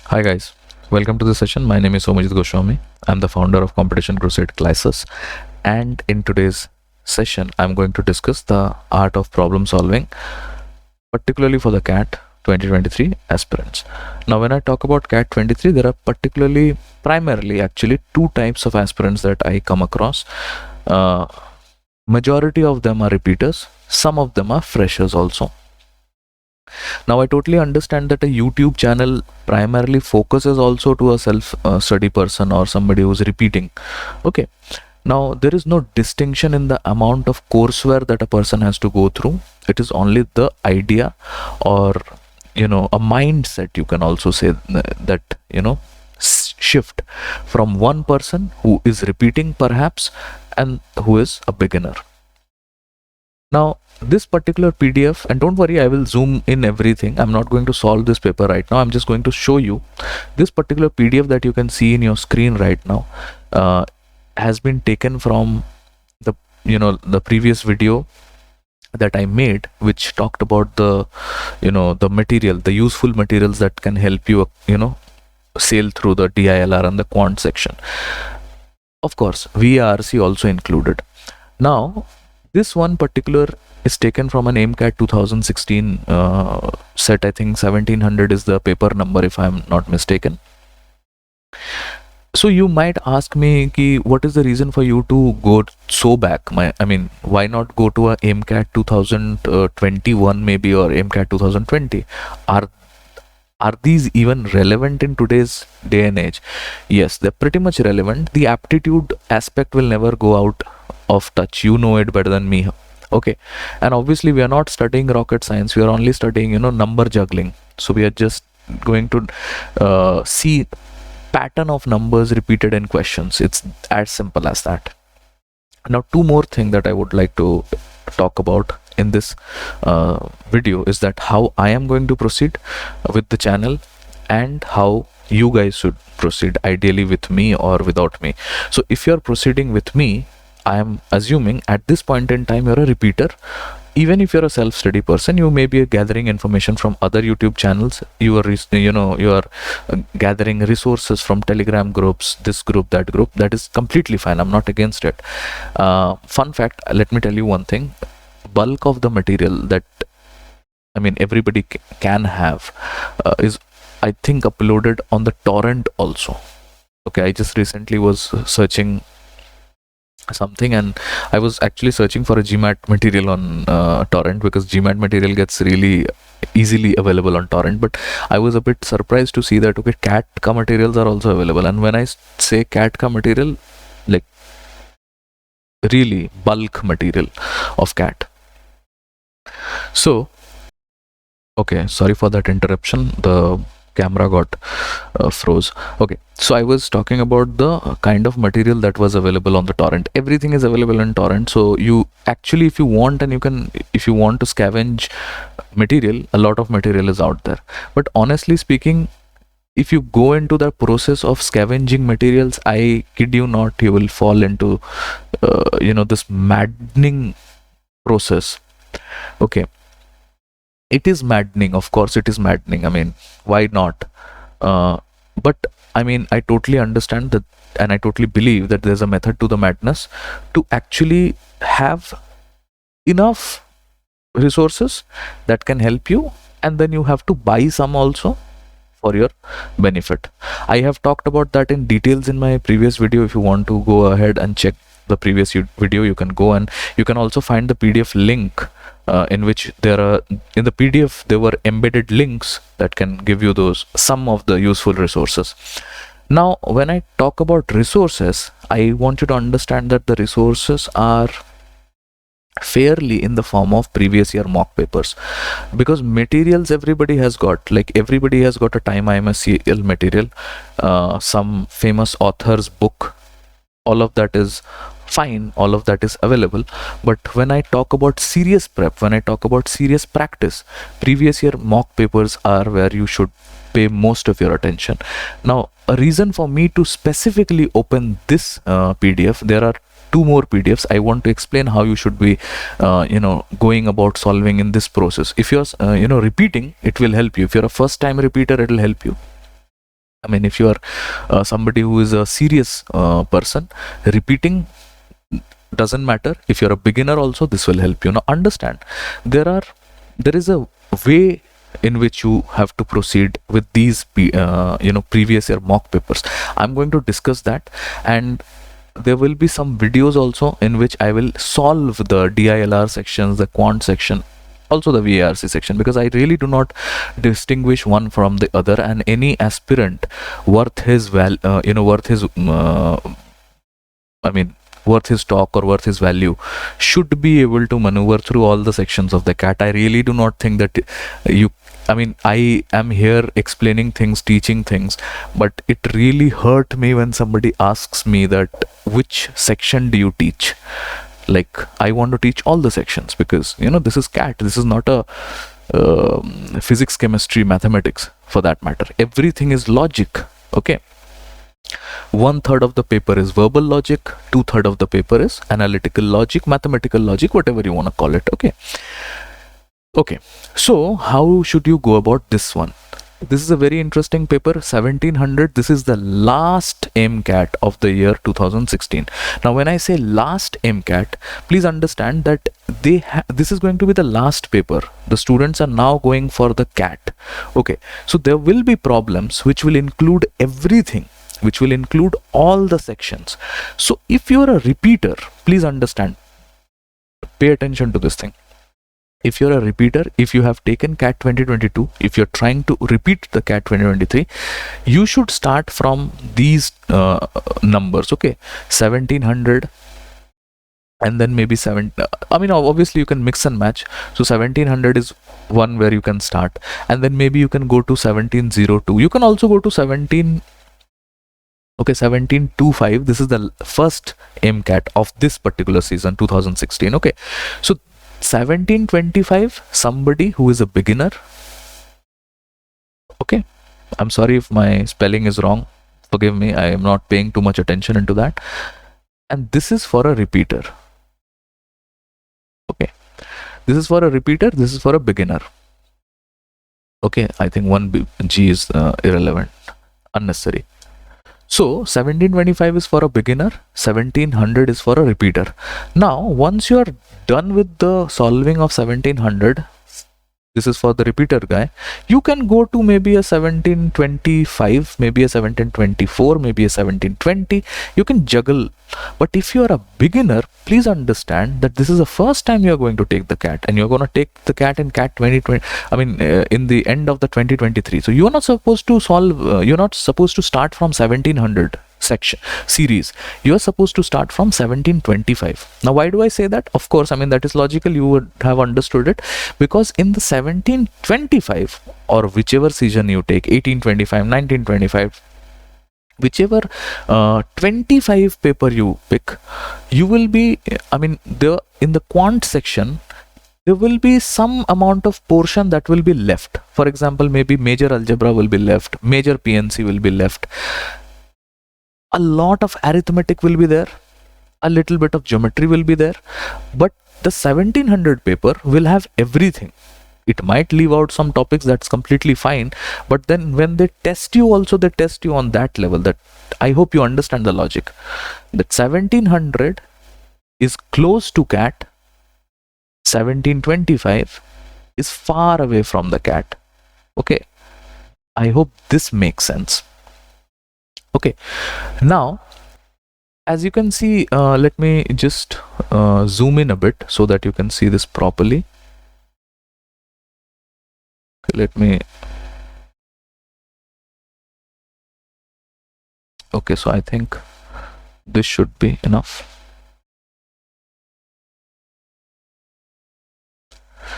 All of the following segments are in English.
Hi guys, welcome to the session. My name is Somajit Goswami. I'm the founder of Competition Crusade Classes, and in today's session, I'm going to discuss the art of problem solving, particularly for the CAT 2023 aspirants. Now, when I talk about CAT 23, there are primarily actually two types of aspirants that I come across. Uh, Majority of them are repeaters, some of them are freshers also. Now, I totally understand that a YouTube channel primarily focuses also to a self study person or somebody who's repeating. Okay. Now, there is no distinction in the amount of courseware that a person has to go through. It is only the idea or, a mindset, you can also say that, shift from one person who is repeating perhaps and who is a beginner. Now, this particular PDF, and don't worry, I will zoom in everything. I'm not going to solve this paper right now. I'm just going to show you this particular PDF that you can see in your screen right now has been taken from the previous video that I made, which talked about the material, the useful materials that can help you, sail through the DILR and the quant section. Of course, VRC also included. Now, this one particular is taken from an AIMCAT 2016 set. I think 1700 is the paper number, if I'm not mistaken. So you might ask me, what is the reason for you to go so back? Why not go to a AIMCAT 2021 maybe, or AIMCAT 2020? Are these even relevant in today's day and age? Yes, they're pretty much relevant. The aptitude aspect will never go out of touch. You know it better than me. Okay. And obviously we are not studying rocket science. We are only studying, number juggling. So we are just going to see pattern of numbers repeated in questions. It's as simple as that. Now, two more things that I would like to talk about in this video is that how I am going to proceed with the channel and how you guys should proceed, ideally with me or without me. So if you're proceeding with me, I am assuming at this point in time you're a repeater. Even if you're a self-study person, you may be gathering information from other YouTube channels. You are gathering resources from Telegram groups, this group, that group. That is completely fine. I'm not against it. Fun fact, let me tell you one thing. Bulk of the material that everybody can have is, I think, uploaded on the torrent also. Okay, I just recently was searching something and I was actually searching for a GMAT material on torrent, because GMAT material gets really easily available on torrent. But I was a bit surprised to see that, okay, CAT-ka materials are also available. And when I say CAT-ka material, like really bulk material of CAT. So, okay, sorry for that interruption. The camera got froze. Okay, so I was talking about the kind of material that was available on the torrent. Everything is available in torrent. So you actually, if you want to scavenge material, a lot of material is out there. But honestly speaking, if you go into the process of scavenging materials, I kid you not, you will fall into this maddening process. Okay, it is maddening. Of course it is maddening. Why not? But I totally understand that, and I totally believe that there's a method to the madness. To actually have enough resources that can help you, and then you have to buy some also for your benefit. I have talked about that in details in my previous video. If you want to go ahead and check the previous video, you can go, and you can also find the PDF link in which in the PDF there were embedded links that can give you some of the useful resources. Now, when I talk about resources, I want you to understand that the resources are fairly in the form of previous year mock papers, because materials everybody has got. Like everybody has got a time IMSCL material, some famous author's book. All of that is fine, all of that is available. But when I talk about serious prep, when I talk about serious practice, previous year mock papers are where you should pay most of your attention. Now, a reason for me to specifically open this PDF, there are two more PDFs. I want to explain how you should be going about solving in this process. If you're repeating, it will help you. If you're a first time repeater, it will help you. I mean, if you are somebody who is a serious person, repeating doesn't matter. If you're a beginner also, this will help you. Now understand, there is a way in which you have to proceed with these previous year mock papers. I'm going to discuss that, and there will be some videos also in which I will solve the DILR sections, the quant section, also the VARC section, because I really do not distinguish one from the other, and any aspirant worth his I mean, worth his talk or worth his value should be able to maneuver through all the sections of the CAT. I really do not think that I am here explaining things, teaching things, but it really hurt me when somebody asks me that which section do you teach. Like, I want to teach all the sections, because this is CAT, this is not a physics, chemistry, mathematics for that matter. Everything is logic. Okay, 1/3 of the paper is verbal logic, 2/3 of the paper is analytical logic, mathematical logic, whatever you want to call it. Okay, so how should you go about this one? This is a very interesting paper, 1700. This is the last MCAT of the year 2016. Now when I say last MCAT, please understand that this is going to be the last paper. The students are now going for the CAT. Okay, so there will be problems which will include everything, which will include all the sections. So if you're a repeater, please understand, pay attention to this thing. If you're a repeater, if you have taken CAT 2022, if you're trying to repeat the CAT 2023, you should start from these numbers. Okay, 1700, and then maybe obviously you can mix and match. So 1700 is one where you can start, and then maybe you can go to 1702. You can also go to 1725. This is the first MCAT of this particular season 2016. Okay, so 1725, somebody who is a beginner. Okay, I'm sorry if my spelling is wrong, forgive me, I am not paying too much attention into that. And this is for a repeater. Okay, this is for a repeater, this is for a beginner. Okay, I think one G is irrelevant, unnecessary. So 1725 is for a beginner, 1700 is for a repeater. Now once you are done with the solving of 1700, this is for the repeater guy, you can go to maybe a 1725, maybe a 1724, maybe a 1720. You can juggle. But if you are a beginner, please understand that this is the first time you are going to take the CAT, and you're going to take the CAT in CAT 2020, in the end of the 2023. So you're not supposed to solve, you're not supposed to start from 1700 section series. You are supposed to start from 1725. Now why do I say that? Of course, that is logical, you would have understood it, because in the 1725, or whichever season you take, 1825, 1925, whichever 25 paper you pick, you will be, in the quant section, there will be some amount of portion that will be left. For example, maybe major algebra will be left, major PNC will be left, a lot of arithmetic will be there, a little bit of geometry will be there, but the 1700 paper will have everything. It might leave out some topics, that's completely fine, but then when they test you also, they test you on that level. That I hope you understand the logic, that 1700 is close to CAT, 1725 is far away from the CAT. Okay, I hope this makes sense. Okay, now as you can see, let me just zoom in a bit so that you can see this properly. Let me, okay, so I think this should be enough.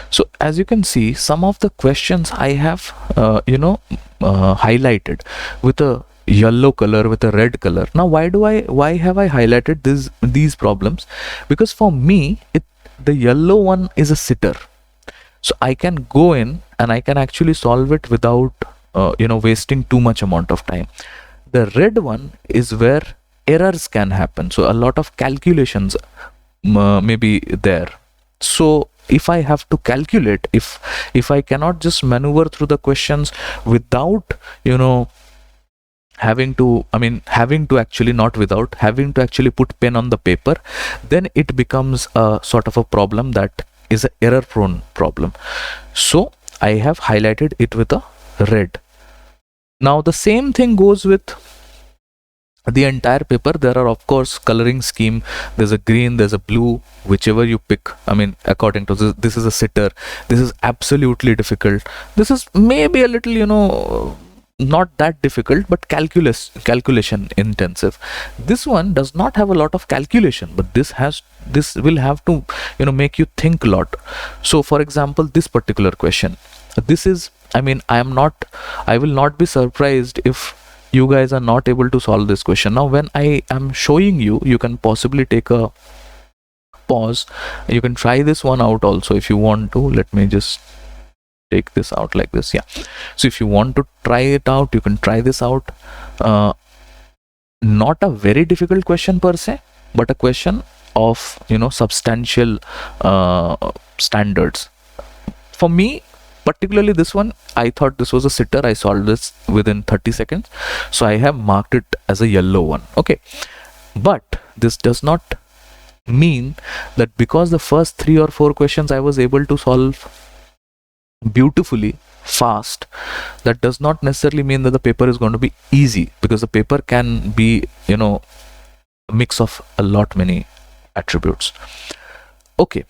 So as you can see, some of the questions I have highlighted with a yellow color, with a red color. Now why have I highlighted these problems? Because for me, the yellow one is a sitter, so I can go in and I can actually solve it without wasting too much amount of time. The red one is where errors can happen, so a lot of calculations may be there. So if I have to calculate, if I cannot just maneuver through the questions without having to actually, not without, having to actually put pen on the paper, then it becomes a sort of a problem that is an error prone problem. So I have highlighted it with a red. Now the same thing goes with the entire paper. There are of course coloring scheme. There's a green, there's a blue, whichever you pick. According to this is a sitter. This is absolutely difficult. This is maybe a little, not that difficult, but calculation intensive. This one does not have a lot of calculation, but this will have to make you think a lot. So for example, this particular question, this is, I will not be surprised if you guys are not able to solve this question. Now when I am showing you, you can possibly take a pause. You can try this one out also if you want to. Let me just take this out like this. Yeah, so if you want to try it out, you can try this out. Not a very difficult question per se, but a question of substantial standards. For me particularly, this one, I thought this was a sitter. I solved this within 30 seconds, so I have marked it as a yellow one. Okay, but this does not mean that because the first 3 or 4 questions I was able to solve beautifully fast, that does not necessarily mean that the paper is going to be easy, because the paper can be a mix of a lot many attributes. Okay,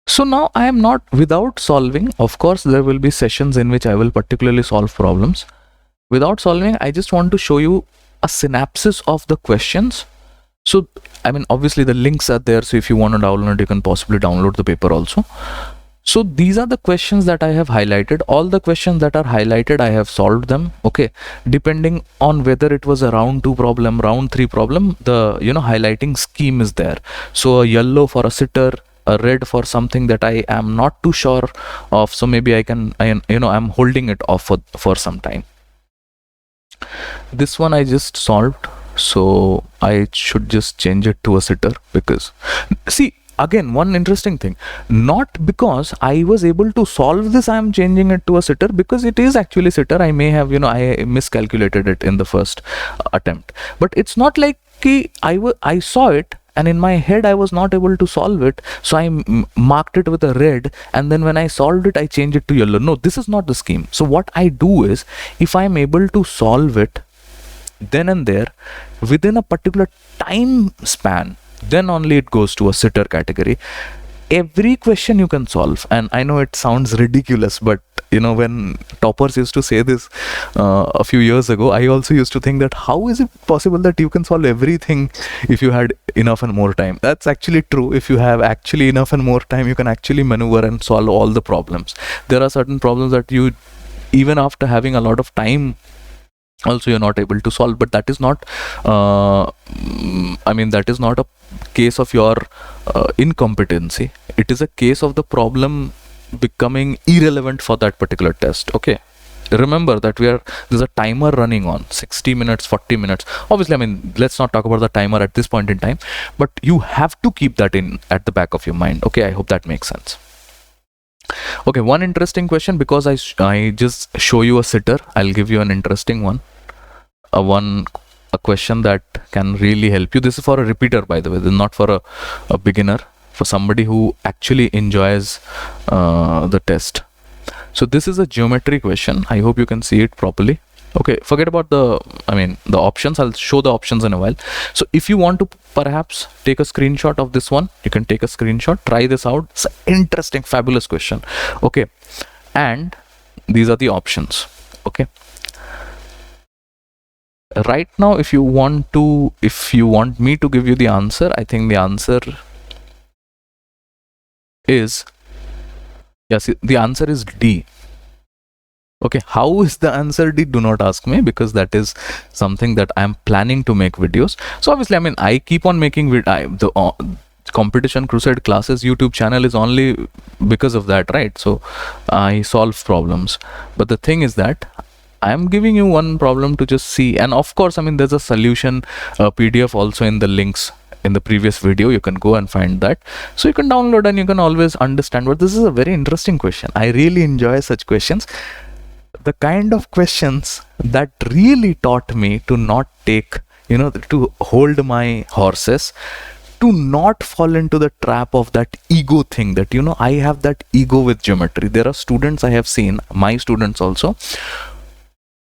so now I am not without solving. Of course there will be sessions in which I will particularly solve problems. Without solving, I just want to show you a synopsis of the questions. So obviously the links are there, so if you want to download it, you can possibly download the paper also. So these are the questions that I have highlighted. All the questions that are highlighted, I have solved them. Okay, depending on whether it was a round 2 problem, round 3 problem, the highlighting scheme is there. So a yellow for a sitter, a red for something that I am not too sure of, so maybe I'm holding it off for some time. This one I just solved, so I should just change it to a sitter, because see, again, one interesting thing, not because I was able to solve this I am changing it to a sitter, because it is actually sitter. I may have I miscalculated it in the first attempt, but it's not like I saw it and in my head I was not able to solve it, so I marked it with a red, and then when I solved it I changed it to yellow. No, this is not the scheme. So what I do is, if I am able to solve it then and there within a particular time span, then only it goes to a sitter category. Every question you can solve, and I know it sounds ridiculous, but when toppers used to say this a few years ago, I also used to think that how is it possible that you can solve everything if you had enough and more time. That's actually true. If you have actually enough and more time, you can actually maneuver and solve all the problems. There are certain problems that you, even after having a lot of time, also you're not able to solve, but that is not that is not a case of your incompetency. It is a case of the problem becoming irrelevant for that particular test. Okay, remember that there's a timer running on 60 minutes, 40 minutes. Obviously, let's not talk about the timer at this point in time, but you have to keep that in at the back of your mind. Okay, I hope that makes sense. Okay, one interesting question, because I just show you a sitter, I'll give you an interesting one. A question that can really help you. This is for a repeater, by the way. This is not for a beginner, for somebody who actually enjoys the test. So this is a geometry question. I hope you can see it properly. Okay, forget about the options. I'll show the options in a while. So if you want to perhaps take a screenshot of this one, you can take a screenshot, try this out. It's an interesting, fabulous question. Okay, and these are the options. Okay, right now, if you want me to give you the answer, I think the answer is, yes, the answer is D. Okay, how is the answer D? Do not ask me, because that is something that I am planning to make videos. So obviously, I keep on making the Competition Crusade classes YouTube channel is only because of that, right? So I solve problems, but the thing is that I am giving you one problem to just see, and of course, there's a solution PDF also in the links in the previous video. You can go and find that, so you can download and you can always understand. But this is a very interesting question. I really enjoy such questions. the kind of questions that really taught me to not take, to hold my horses, to not fall into the trap of that ego thing, that I have that ego with geometry. There are students I have seen, my students also,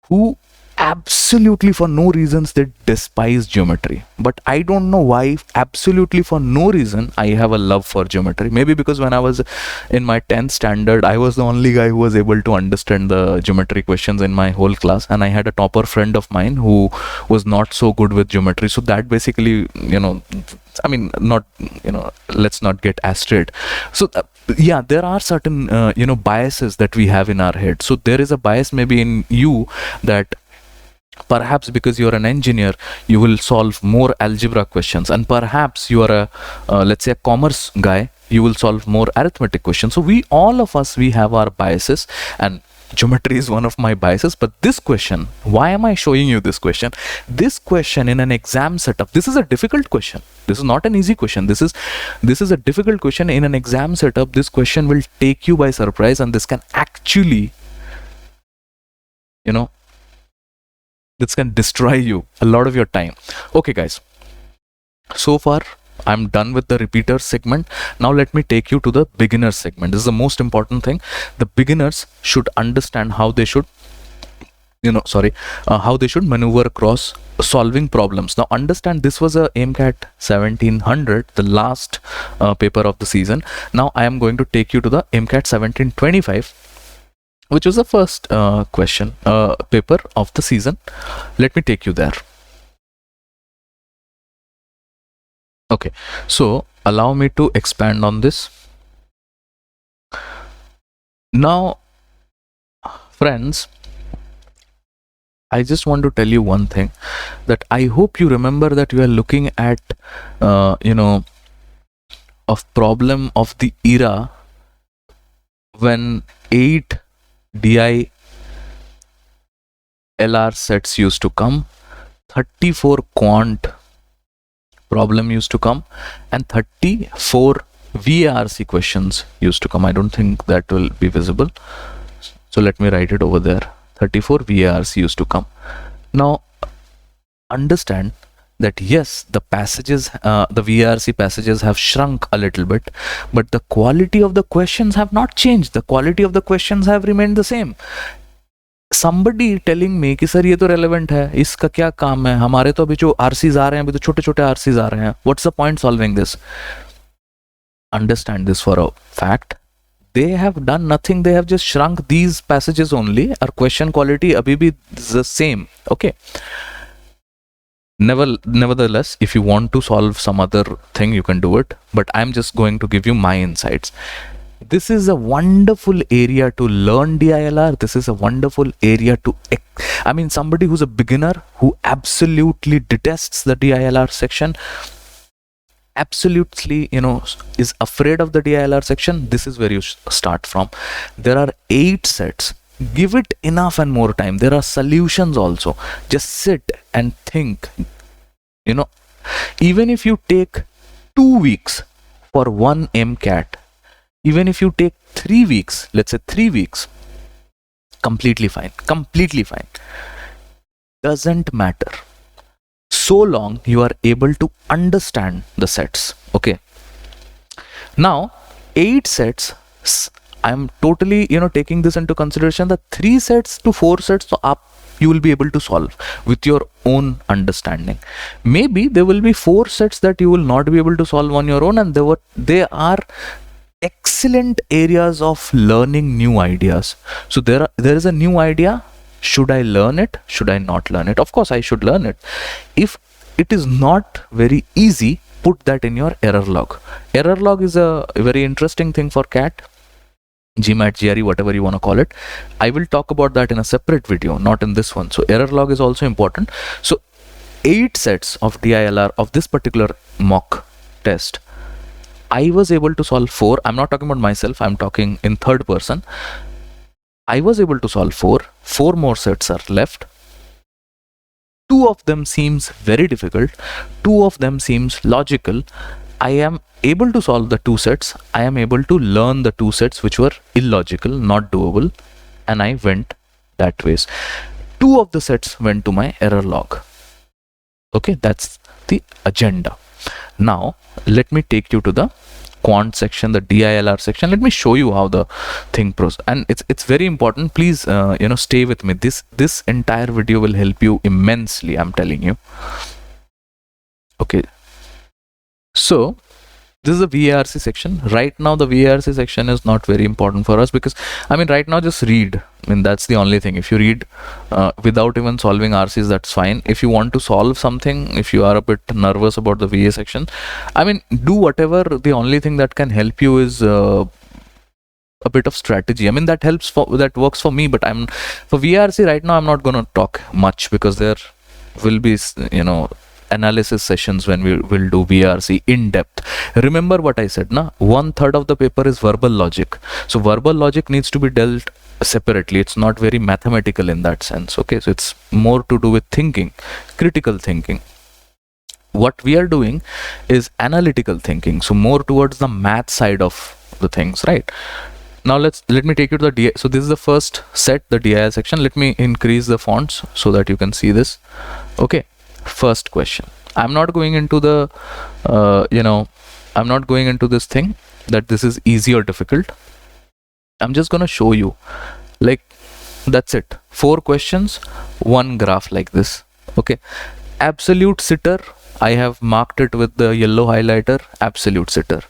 who absolutely for no reasons they despise geometry, but I don't know why. Absolutely for no reason I have a love for geometry. Maybe because when I was in my 10th standard, I was the only guy who was able to understand the geometry questions in my whole class, and I had a topper friend of mine who was not so good with geometry. So that basically, I mean, not, let's not get astrid. So yeah, there are certain biases that we have in our head. So there is a bias maybe in you, that perhaps because you're an engineer, you will solve more algebra questions, and perhaps you are a let's say a commerce guy, you will solve more arithmetic questions. So we, all of us, we have our biases, and geometry is one of my biases. But this question, why am I showing you this question? This question in an exam setup, this is a difficult question. This is not an easy question. This is a difficult question in an exam setup. This question will take you by surprise, and this can actually, this can destroy you a lot of your time. Okay guys, so far I'm done with the repeater segment. Now let me take you to the beginner segment. This is the most important thing. The beginners should understand how they should, how they should maneuver across solving problems. Now understand, this was a AIMCAT 1700, the last paper of the season. Now I am going to take you to the AIMCAT 1725, which was the first question paper of the season. Let me take you there. Okay, so allow me to expand on this. Now, friends, I just want to tell you one thing, that I hope you remember that we are looking at, a problem of the era when 8 DI LR sets used to come, 34 quant problem used to come, and 34 VARC questions used to come. I don't think that will be visible, so let me write it over there. 34 VARC used to come. Now understand that yes, the passages, the VARC passages have shrunk a little bit, but the quality of the questions have not changed. The quality of the questions have remained the same. Somebody telling me कि sir ये तो relevant है, इसका क्या काम है, हमारे तो अभी जो RCs आ रहे हैं, अभी तो छोटे छोटे RCs आ रहे हैं, what's the point solving this? Understand this for a fact. They have done nothing. They have just shrunk these passages only. Our question quality abhi bhi is the same. Okay. Nevertheless, if you want to solve some other thing, you can do it. But I'm just going to give you my insights. This is a wonderful area to learn DILR. This is a wonderful area to, I mean, somebody who's a beginner who absolutely detests the DILR section, absolutely, is afraid of the DILR section, this is where you start from. There are 8 sets. Give it enough and more time. There are solutions also. Just sit and think. Even if you take 2 weeks for one MCAT, even if you take 3 weeks, let's say 3 weeks, completely fine. Completely fine. Doesn't matter, so long you are able to understand the sets. Okay. Now 8 sets, I'm totally taking this into consideration, that 3 sets to 4 sets so up you will be able to solve with your own understanding. Maybe there will be 4 sets that you will not be able to solve on your own, and they are excellent areas of learning new ideas. So there is a new idea. Should I learn it? Should I not learn it? Of course I should learn it. If it is not very easy, put that in your error log. Error log is a very interesting thing for CAT, GMAT, GRE, whatever you want to call it. I will talk about that in a separate video, not in this one. So error log is also important. So 8 sets of DILR of this particular mock test, I was able to solve 4. I'm not talking about myself, I'm talking in third person. I was able to solve 4. 4 more sets are left. 2 of them seems very difficult. 2 of them seems logical. I am able to solve the 2 sets. I am able to learn the 2 sets which were illogical, not doable, and I went that ways. 2 of the sets went to my error log. Okay, that's the agenda. Now let me take you to the quant section, the DILR section. Let me show you how the thing process, and it's very important. Please stay with me. This entire video will help you immensely, I'm telling you. Okay, so this is the VARC section. Right now the VARC section is not very important for us, because I mean right now just read. I mean that's the only thing. If you read without even solving RCs, that's fine. If you want to solve something, if you are a bit nervous about the VA section, I mean do whatever. The only thing that can help you is a bit of strategy. I mean that works for me, but for VRC right now I'm not going to talk much, because there will be analysis sessions when we will do VRC in depth. Remember what I said, na? 1/3 of the paper is verbal logic. So verbal logic needs to be dealt separately. It's not very mathematical in that sense. Okay, so it's more to do with thinking, critical thinking. What we are doing is analytical thinking, so more towards the math side of the things, right? Now let me take you to the DI. So this is the first set, the DIL section. Let me increase the fonts so that you can see this. Okay, first question. I'm not going into the I'm not going into this thing that this is easy or difficult. I'm just gonna show you, like, that's it. 4 questions, 1 graph like this. Okay, absolute sitter, I have marked it with the yellow highlighter, absolute sitter.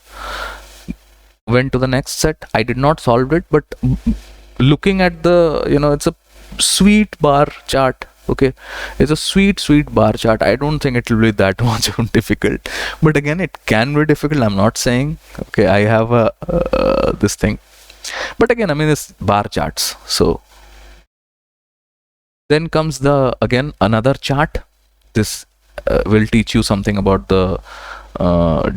Went to the next set. I did not solve it, but looking at the it's a sweet bar chart. Okay, it's a sweet bar chart. I don't think it will be that much difficult, but again it can be difficult. I'm not saying, okay, I have a this thing, but again, I mean, it's bar charts. So then comes again another chart. This will teach you something about the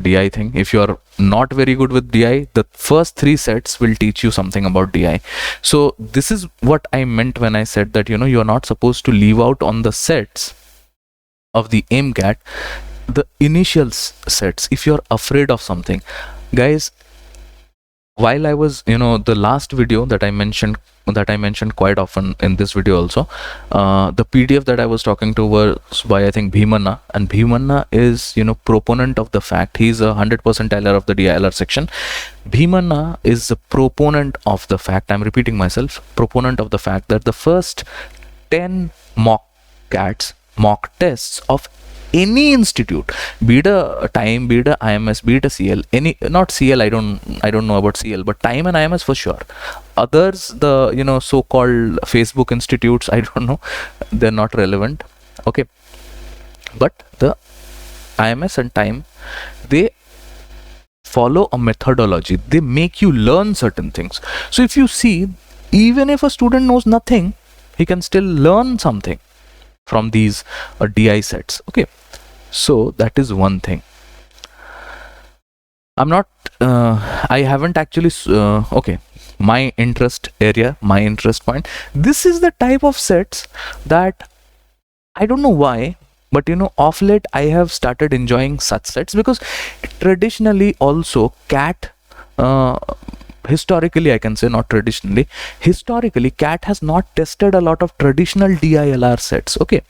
DI thing. If you are not very good with DI, the first 3 sets will teach you something about DI. So this is what I meant when I said that you are not supposed to leave out on the sets of the AIMCAT the initial sets if you're afraid of something. Guys, while I was the last video that I mentioned quite often in this video also, the PDF that I was talking to was by, I think, Bhimanna, and Bhimanna is proponent of the fact, he's a 100 percentiler of the DILR section. Bhimanna is a proponent of the fact, I'm repeating myself, proponent of the fact that the first 10 mock tests of any institute, be it a time, be it a IMS, be it a CL, not CL, I don't know about CL, but time and IMS for sure. Others, the so-called Facebook institutes, I don't know, they're not relevant. Okay, but the IMS and time, they follow a methodology. They make you learn certain things. So if you see, even if a student knows nothing, he can still learn something from these DI sets. Okay, so that is one thing. I haven't actually okay, my interest area, my interest point, this is the type of sets that I don't know why, but off late I have started enjoying such sets, because traditionally also CAT, historically, I can say, not traditionally, historically CAT has not tested a lot of traditional DILR sets. Okay,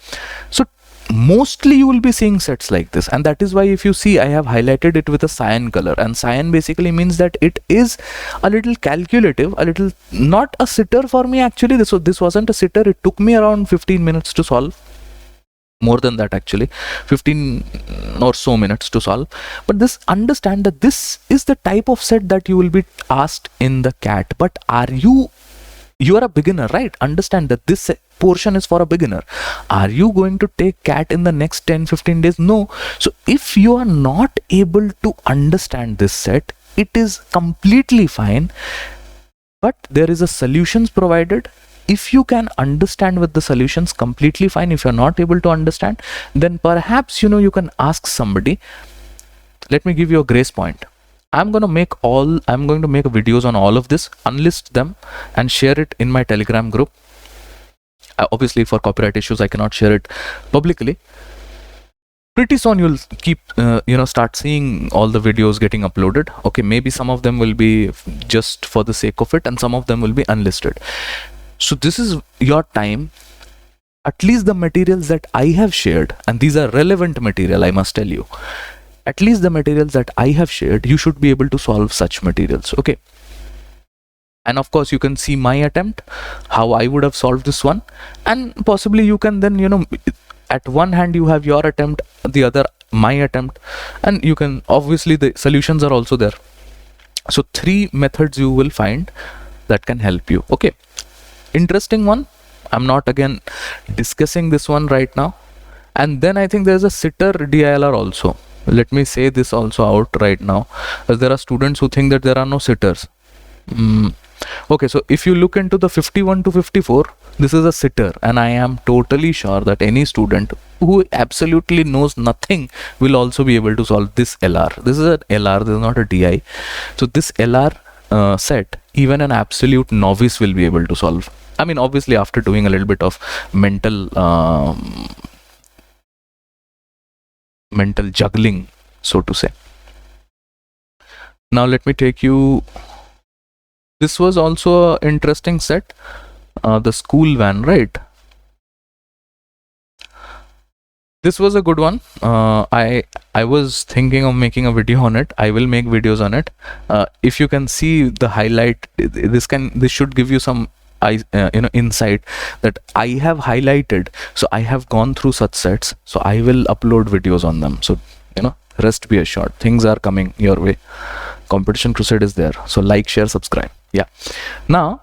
so mostly you will be seeing sets like this, and that is why if you see, I have highlighted it with a cyan color, and cyan basically means that it is a little calculative, a little not a sitter for me actually. This wasn't a sitter. It took me around 15 minutes to solve, more than that actually, 15 or so minutes to solve. But understand that this is the type of set that you will be asked in the CAT. But you are a beginner, right? Understand that this portion is for a beginner. Are you going to take CAT in the next 10-15 days? No. So if you are not able to understand this set, it is completely fine, but there is a solutions provided. If you can understand with the solutions, completely fine. If you're not able to understand, then perhaps you can ask somebody. Let me give you a grace point. I'm going to make videos on all of this, unlist them and share it in my Telegram group. Obviously for copyright issues I cannot share it publicly. Pretty soon you'll keep start seeing all the videos getting uploaded. Okay, maybe some of them will be just for the sake of it and some of them will be unlisted. So this is your time. At least the materials that I have shared, and these are relevant material, I must tell you, at least the materials that I have shared, you should be able to solve such materials. Okay. And of course you can see my attempt, how I would have solved this one, and possibly you can then, at one hand you have your attempt, the other my attempt, and you can, obviously the solutions are also there. So 3 methods you will find that can help you. Okay, interesting one. I'm not again discussing this one right now. And then I think there's a sitter DILR also. Let me say this also out right now, as there are students who think that there are no sitters. Okay, so if you look into the 51 to 54, this is a sitter, and I am totally sure that any student who absolutely knows nothing will also be able to solve this LR. This is an LR, this is not a DI. So this LR set, even an absolute novice will be able to solve. I mean, obviously after doing a little bit of mental juggling, so to say. Now let me take you, this was also an interesting set, the school van, right? This was a good one. I was thinking of making a video on it. I will make videos on it. If you can see the highlight, this should give you some insight that I have highlighted. So I have gone through such sets. So I will upload videos on them. So rest be assured, things are coming your way. Competition crusade is there. So like, share, subscribe. Yeah. Now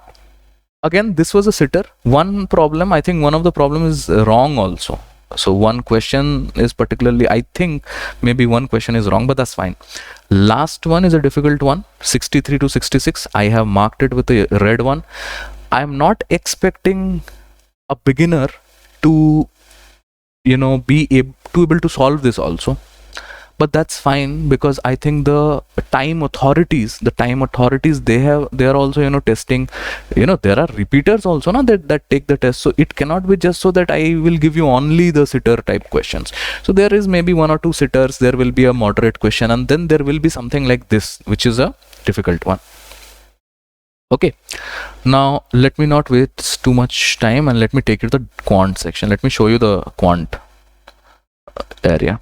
again, this was a sitter. One problem, I think one of the problems is wrong also. So one question is particularly, I think maybe one question is wrong, but that's fine. Last one is a difficult one, 63 to 66. I have marked it with a red one. I'm not expecting a beginner to be able to solve this also, but that's fine, because I think the time authorities, they are also testing, there are repeaters also that take the test. So it cannot be just so that I will give you only the sitter type questions. So there is maybe 1 or 2 sitters, there will be a moderate question, and then there will be something like this, which is a difficult one. Okay, now let me not waste too much time, and let me take you to the quant section. Let me show you the quant area.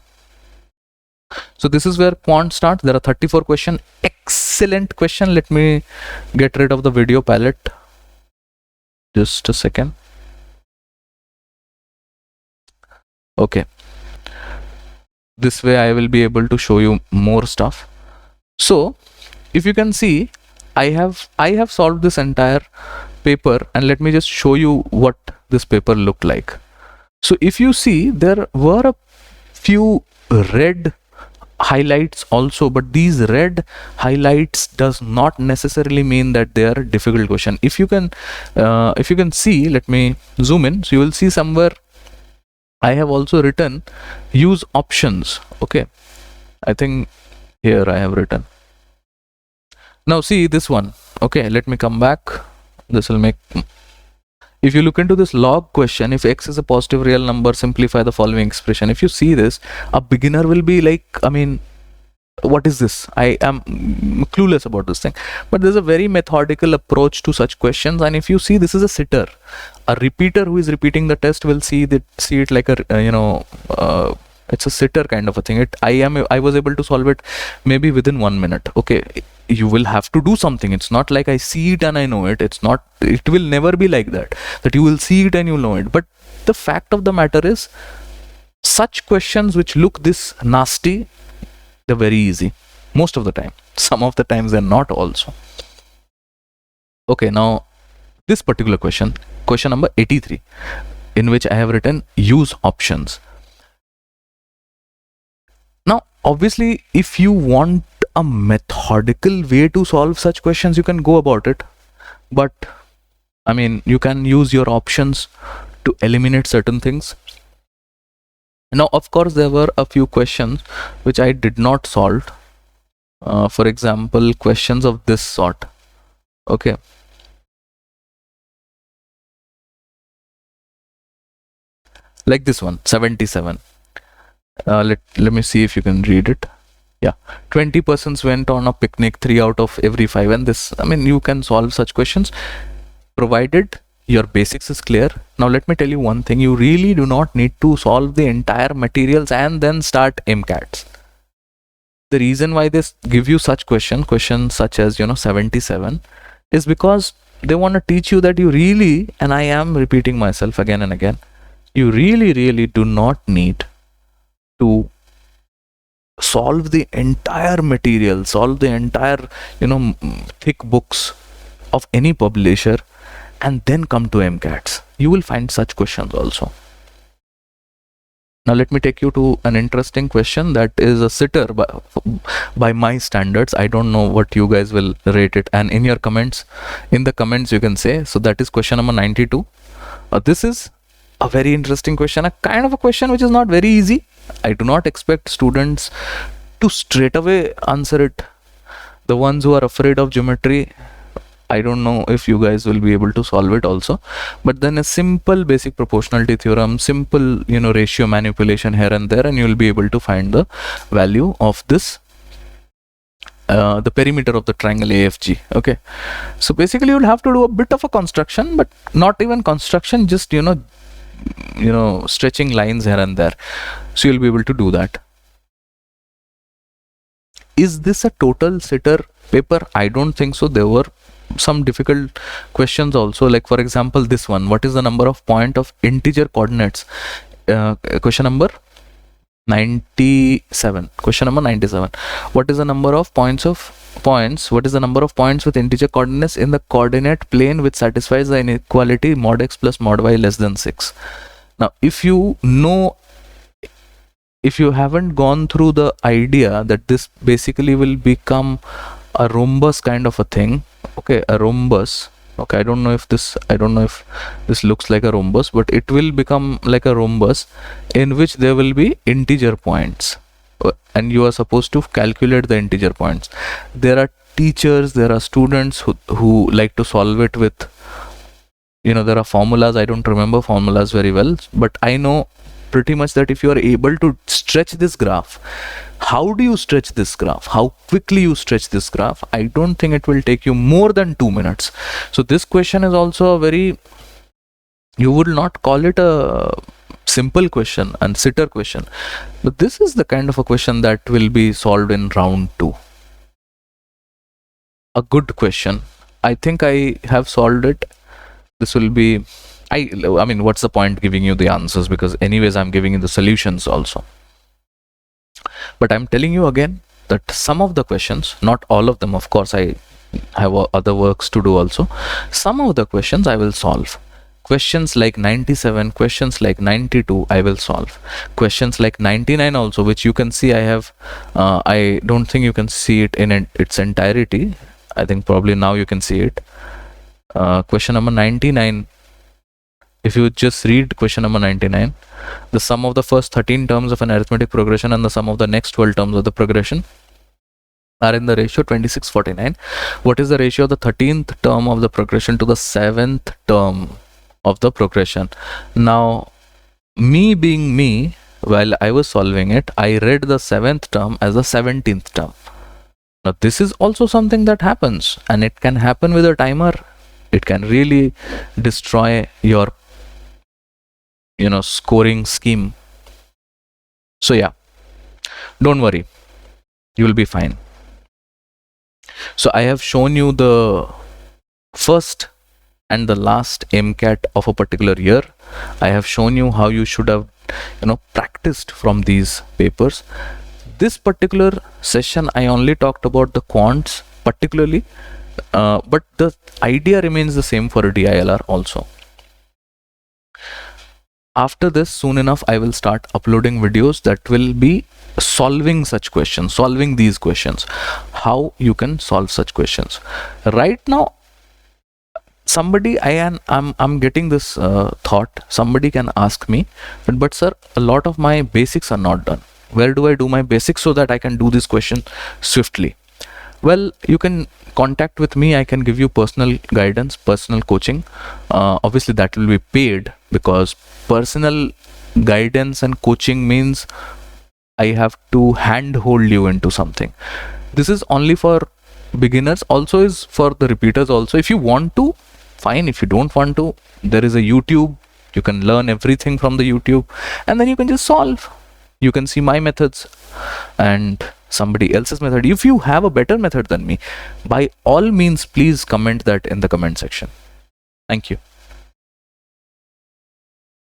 So this is where quant starts. There are 34 questions. Excellent question. Let me get rid of the video palette. Just a second. Okay. This way I will be able to show you more stuff. So if you can see, I have solved this entire paper, and let me just show you what this paper looked like. So if you see, there were a few red highlights also, but these red highlights does not necessarily mean that they are a difficult question. If you can see, let me zoom in, so you will see somewhere I have also written use options. Okay, I think here I have written. Now see this one. Okay, let me come back. This will make, if you look into this log question, if x is a positive real number, simplify the following expression. If you see this, a beginner will be like, I mean, what is this? I am clueless about this thing. But there's a very methodical approach to such questions. And if you see, this is a sitter. A repeater who is repeating the test will see it like a it's a sitter kind of a thing. I was able to solve it maybe within 1 minute. Okay, you will have to do something. It's not like I see it and I know it. It will never be like that you will see it and you know it. But the fact of the matter is, such questions which look this nasty, they're very easy most of the time. Some of the times they're not also. Okay, now this particular question number 83, in which I have written use options. Now obviously, if you want a methodical way to solve such questions, you can go about it, but I mean, you can use your options to eliminate certain things. Now of course, there were a few questions which I did not solve. For example, questions of this sort. Okay, like this one, 77. Let me see if you can read it. Yeah, 20 persons went on a picnic, 3 out of every 5. And this, I mean, you can solve such questions provided Your basics is clear. Now let me tell you one thing, you really do not need to solve the entire materials and then start MCATs. The reason why they give you such questions such as 77 is because they want to teach you that you really, and I am repeating myself again and again, you really do not need to solve the entire material, solve the entire thick books of any publisher and then come to MCATs. You will find such questions also. Now let me take you to an interesting question that is a sitter by my standards. I don't know what you guys will rate it, and in the comments you can say. So that is question number 92. This is a very interesting question, a kind of a question which is not very easy. I do not expect students to straight away answer it. The ones who are afraid of geometry, I don't know if you guys will be able to solve it also, but then a simple basic proportionality theorem, simple ratio manipulation here and there, and you will be able to find the value of this the perimeter of the triangle AFG. Okay, so basically you'll have to do a bit of a construction, but not even construction, just stretching lines here and there. So you'll be able to do that. Is this a total sitter paper? I don't think so. There were some difficult questions also, like for example this one, what is the number of point of integer coordinates? Question number 97. Question number 97. What is the number of points what is the number of points with integer coordinates in the coordinate plane which satisfies the inequality mod x plus mod y less than 6? Now if you haven't gone through the idea that this basically will become a rhombus kind of a thing, okay, a rhombus, okay, I don't know if this looks like a rhombus, but it will become like a rhombus in which there will be integer points, and you are supposed to calculate the integer points. There are teachers, there are students who like to solve it with there are formulas. I don't remember formulas very well, but I know pretty much that if you are able to stretch this graph, how do you stretch this graph, how quickly you stretch this graph, I don't think it will take you more than 2 minutes. So this question is also a very, you would not call it a simple question and sitter question, but this is the kind of a question that will be solved in round 2. A good question. I think I have solved it. This will be, I mean, what's the point giving you the answers, because anyways I'm giving you the solutions also. But I'm telling you again that some of the questions, not all of them, of course, I have other works to do also. Some of the questions I will solve. Questions like 97, questions like 92, I will solve. Questions like 99 also, which you can see I have, I don't think you can see it in its entirety. I think probably now you can see it. Question number 99, if you just read question number 99, the sum of the first 13 terms of an arithmetic progression and the sum of the next 12 terms of the progression are in the ratio 26:49. What is the ratio of the 13th term of the progression to the 7th term of the progression? Now, me being me, while I was solving it, I read the 7th term as the 17th term. Now, this is also something that happens, and it can happen with a timer. It can really destroy your scoring scheme. So yeah, don't worry, you will be fine. So I have shown you the first and the last MCAT of a particular year. I have shown you how you should have practiced from these papers. This particular session I only talked about the quants particularly, but the idea remains the same for a DILR also. After this, soon enough, I will start uploading videos that will be solving such questions, solving these questions, how you can solve such questions. Right now, somebody, I'm getting this thought, somebody can ask me, but sir, a lot of my basics are not done. Where do I do my basics so that I can do this question swiftly? Well, you can contact with me. I can give you personal guidance, personal coaching. Obviously that will be paid, because personal guidance and coaching means I have to handhold you into something. This is only for beginners, also is for the repeaters also. If you want to, fine. If you don't want to, there is a YouTube. You can learn everything from the YouTube, and then you can just solve. You can see my methods and somebody else's method. If you have a better method than me, by all means, please comment that in the comment section. Thank you.